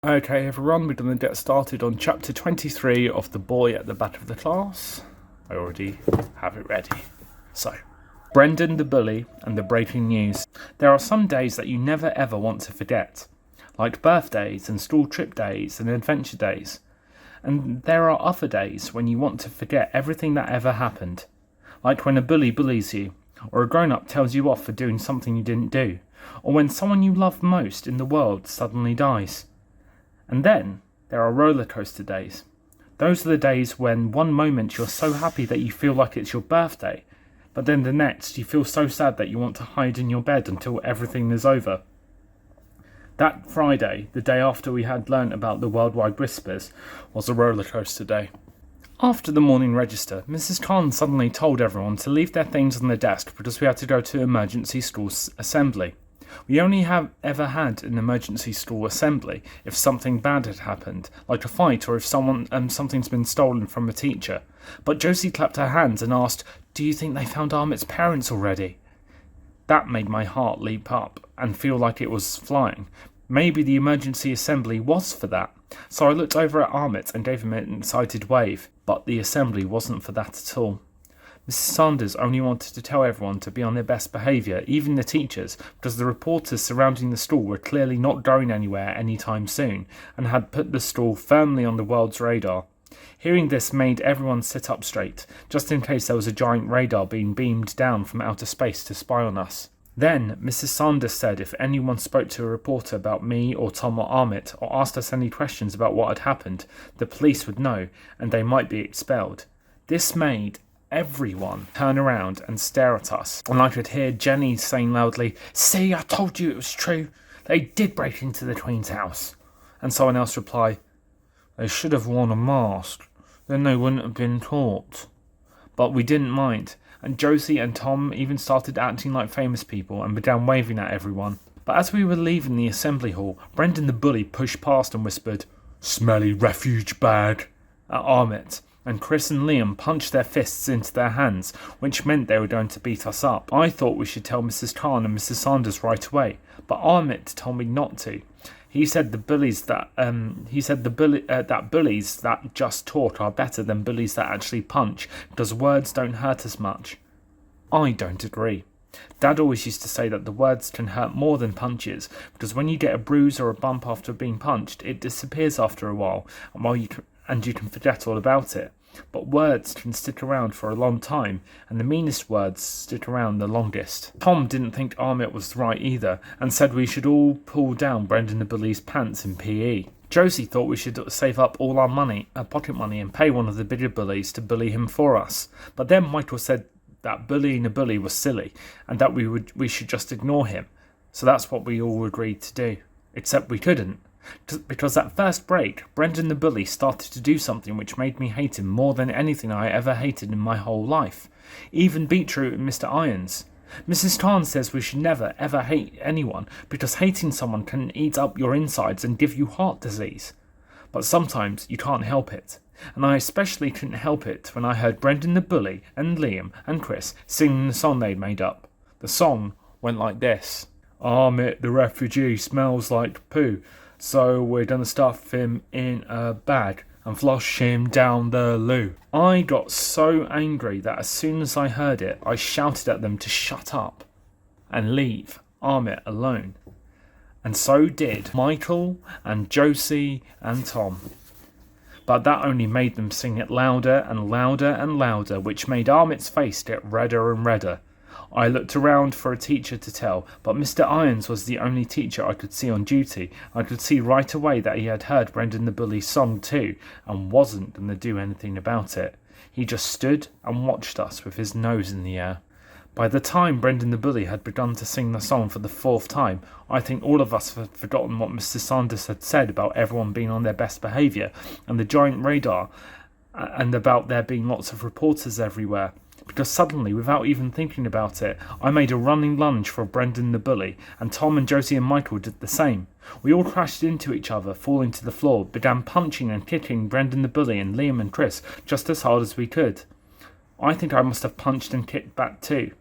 Okay, everyone, we're going to get started on chapter 23 of The Boy at the Back of the Class. I already have it ready. So, Brendan the Bully and the breaking news. There are some days that you never ever want to forget, like birthdays and school trip days and adventure days. And there are other days when you want to forget everything that ever happened, like when a bully bullies you, or a grown-up tells you off for doing something you didn't do, or when someone you love most in the world suddenly dies. And then there are roller coaster days. Those are the days when one moment you're so happy that you feel like it's your birthday, but then the next you feel so sad that you want to hide in your bed until everything is over. That Friday, the day after we had learnt about the worldwide whispers, was a roller coaster day. After the morning register, Mrs. Khan suddenly told everyone to leave their things on the desk because we had to go to emergency school assembly. We only have ever had an emergency school assembly if something bad had happened, like a fight or if something's been stolen from a teacher. But Josie clapped her hands and asked, "Do you think they found Amit's parents already?" That made my heart leap up and feel like it was flying. Maybe the emergency assembly was for that. So I looked over at Amit and gave him an excited wave, but the assembly wasn't for that at all. Mrs. Sanders only wanted to tell everyone to be on their best behaviour, even the teachers, because the reporters surrounding the school were clearly not going anywhere anytime soon, and had put the school firmly on the world's radar. Hearing this made everyone sit up straight, just in case there was a giant radar being beamed down from outer space to spy on us. Then Mrs. Sanders said if anyone spoke to a reporter about me or Tom or Amit, or asked us any questions about what had happened, the police would know, and they might be expelled. This made everyone turn around and stare at us, and I could hear Jenny saying loudly, "See, I told you it was true. They did break into the Queen's house." And someone else reply, "They should have worn a mask, then they wouldn't have been caught." But we didn't mind, and Josie and Tom even started acting like famous people and began waving at everyone. But as we were leaving the assembly hall, Brendan the Bully pushed past and whispered, "Smelly refuge bag," at Amit, and Chris and Liam punched their fists into their hands, which meant they were going to beat us up. I thought we should tell Mrs. Khan and Mrs. Sanders right away, but Amit told me not to. He said that bullies that just talk are better than bullies that actually punch, because words don't hurt as much. I don't agree. Dad always used to say that the words can hurt more than punches, because when you get a bruise or a bump after being punched, it disappears after a while, and you can forget all about it. But words can stick around for a long time, and the meanest words stick around the longest. Tom didn't think Amit was right either, and said we should all pull down Brendan the Bully's pants in PE. Josie thought we should save up all our pocket money, and pay one of the bigger bullies to bully him for us. But then Michael said that bullying a bully was silly, and that we should just ignore him. So that's what we all agreed to do. Except we couldn't. Because that first break, Brendan the Bully started to do something which made me hate him more than anything I ever hated in my whole life. Even Beetroot and Mr. Irons. Mrs. Khan says we should never ever hate anyone, because hating someone can eat up your insides and give you heart disease. But sometimes you can't help it. And I especially couldn't help it when I heard Brendan the Bully and Liam and Chris singing the song they'd made up. The song went like this. "Amit the refugee smells like poo, so we're gonna stuff him in a bag and flush him down the loo." I got so angry that as soon as I heard it, I shouted at them to shut up and leave Amit alone. And so did Michael and Josie and Tom. But that only made them sing it louder and louder and louder, which made Amit's face get redder and redder. I looked around for a teacher to tell, but Mr. Irons was the only teacher I could see on duty. I could see right away that he had heard Brendan the Bully's song too, and wasn't going to do anything about it. He just stood and watched us with his nose in the air. By the time Brendan the Bully had begun to sing the song for the fourth time, I think all of us had forgotten what Mr. Sanders had said about everyone being on their best behaviour, and the giant radar, and about there being lots of reporters everywhere. Because suddenly, without even thinking about it, I made a running lunge for Brendan the Bully, and Tom and Josie and Michael did the same. We all crashed into each other, falling to the floor, began punching and kicking Brendan the Bully and Liam and Chris just as hard as we could. I think I must have punched and kicked back too.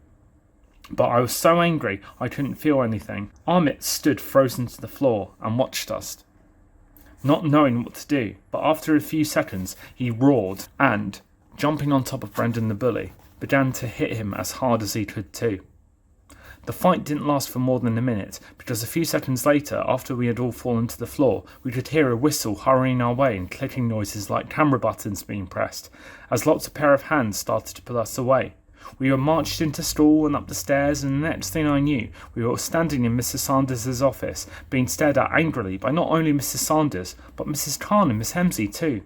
But I was so angry I couldn't feel anything. Amit stood frozen to the floor and watched us. not knowing what to do, but after a few seconds he roared and, jumping on top of Brendan the bully, began to hit him as hard as he could too. The fight didn't last for more than a minute, because a few seconds later, after we had all fallen to the floor, we could hear a whistle hurrying our way and clicking noises like camera buttons being pressed, as lots of pair of hands started to pull us away. We were marched into stall and up the stairs, and the next thing I knew, we were standing in Mrs. Sanders' office, being stared at angrily by not only Mrs. Sanders, but Mrs. Khan and Miss Hemsley too.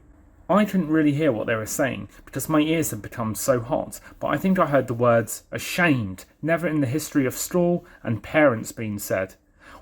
I couldn't really hear what they were saying, because my ears had become so hot, but I think I heard the words, ashamed, never in the history of stall, and parents being said.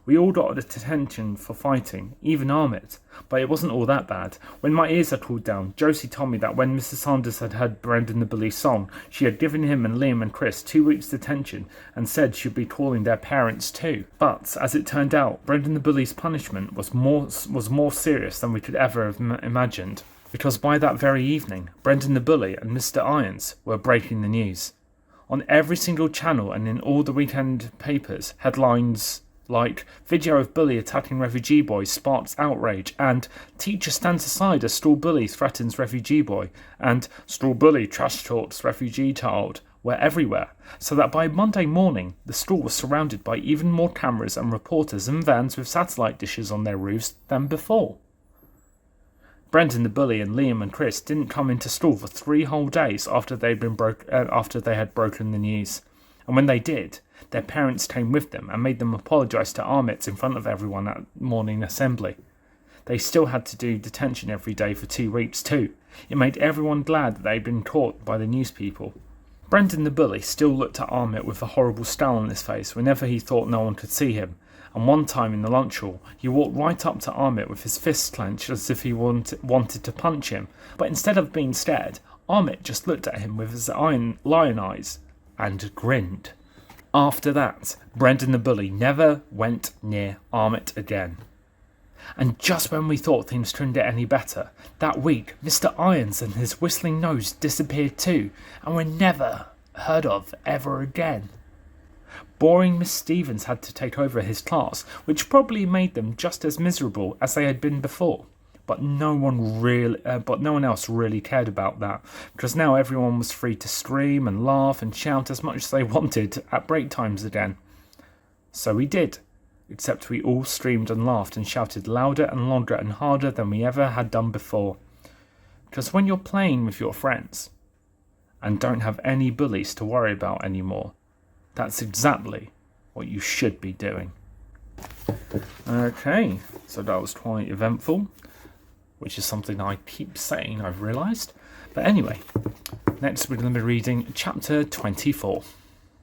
We all got a detention for fighting, even Amit, but it wasn't all that bad. When my ears had cooled down, Josie told me that when Mrs. Sanders had heard Brendan the bully's song, she had given him and Liam and Chris 2 weeks' detention and said she'd be calling their parents too. But, as it turned out, Brendan the bully's punishment was more serious than we could ever have imagined, because by that very evening, Brendan the bully and Mr. Irons were breaking the news. On every single channel and in all the weekend papers, headlines like "Video of bully attacking refugee boy sparks outrage" and "Teacher stands aside as stall bully threatens refugee boy" and "Stall bully trash talks refugee child" were everywhere, so that by Monday morning the stall was surrounded by even more cameras and reporters and vans with satellite dishes on their roofs than before. Brendan the bully and Liam and Chris didn't come into stall for 3 whole days after they had broken the news, and when they did, their parents came with them and made them apologise to Amit in front of everyone at morning assembly. They still had to do detention every day for 2 weeks too. It made everyone glad that they'd been caught by the news people. Brendan the bully still looked at Amit with a horrible scowl on his face whenever he thought no one could see him, and one time in the lunch hall, he walked right up to Amit with his fists clenched as if he wanted to punch him, but instead of being scared, Amit just looked at him with his lion eyes and grinned. After that, Brendan the bully never went near Amit again. And just when we thought things couldn't get any better, that week Mr. Irons and his whistling nose disappeared too, and were never heard of ever again. Boring Miss Stevens had to take over his class, which probably made them just as miserable as they had been before. But no one else really cared about that, because now everyone was free to scream and laugh and shout as much as they wanted at break times again. So we did, except we all screamed and laughed and shouted louder and longer and harder than we ever had done before. Because when you're playing with your friends and don't have any bullies to worry about anymore, that's exactly what you should be doing. Okay, so that was quite eventful, which is something I keep saying, I've realised. But anyway, next we're going to be reading chapter 24.